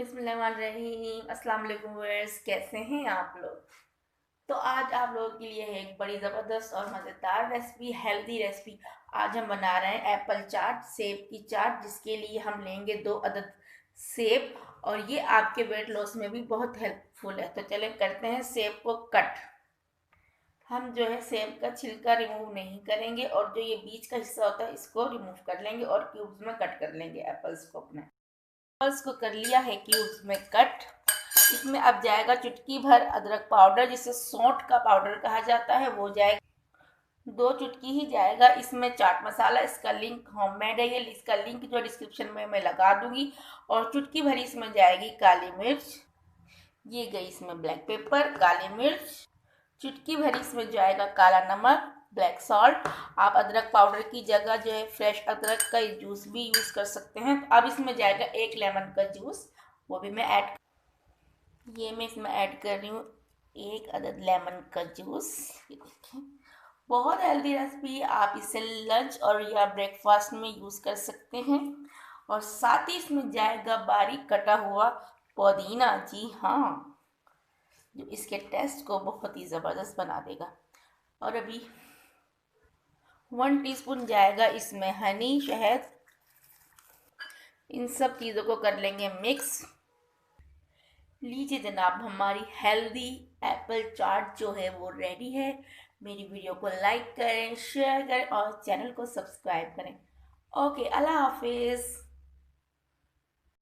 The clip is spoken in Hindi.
बिस्मिल्लाहिर्रहमानिर्रहीम। अस्सलाम वालेकुम व्यूअर्स, कैसे हैं आप लोग। तो आज आप लोगों के लिए है एक बड़ी ज़बरदस्त और मज़ेदार रेसिपी, हेल्दी रेसिपी। आज हम बना रहे हैं एप्पल चाट, सेब की चाट, जिसके लिए हम लेंगे 2 अदद सेब। और ये आपके वेट लॉस में भी बहुत हेल्पफुल है। तो चलें करते हैं सेब को कट। हम जो है सेब का छिलका रिमूव नहीं करेंगे और जो ये बीच का हिस्सा होता है इसको रिमूव कर लेंगे और क्यूब्स में कट कर लेंगे एप्पल्स को अपने। एप्पल्स को कर लिया है क्यूब्स में कट। इसमें अब जाएगा चुटकी भर अदरक पाउडर, जिसे सौंठ का पाउडर कहा जाता है, वो जाएगा। 2 चुटकी ही जाएगा। इसमें चाट मसाला, इसका लिंक होममेड है, ये इसका लिंक जो डिस्क्रिप्शन में मैं लगा दूंगी। और चुटकी भर इसमें जाएगी काली मिर्च। ये गई इसमें ब्लैक पेपर, काली मिर्च। चुटकी भर इसमें जाएगा काला नमक, ब्लैक सॉल्ट। आप अदरक पाउडर की जगह जो है फ्रेश अदरक का जूस भी यूज़ कर सकते हैं। तो अब इसमें जाएगा 1 लेमन का जूस, वो भी मैं ऐड, ये मैं इसमें ऐड कर रही हूँ 1 अदद लेमन का जूस। ये देखें, बहुत हेल्दी रेसिपी है। आप इसे लंच और या ब्रेकफास्ट में यूज़ कर सकते हैं। और साथ ही इसमें जाएगा बारीक कटा हुआ पुदीना। जी हाँ, जो इसके टेस्ट को बहुत ही ज़बरदस्त बना देगा। और अभी 1 टीस्पून जाएगा इसमें हनी, शहद। इन सब चीज़ों को कर लेंगे मिक्स। लीजिए जनाब, हमारी हेल्दी एप्पल चाट जो है वो रेडी है। मेरी वीडियो को लाइक करें, शेयर करें और चैनल को सब्सक्राइब करें। ओके, अल्लाह हाफिज़।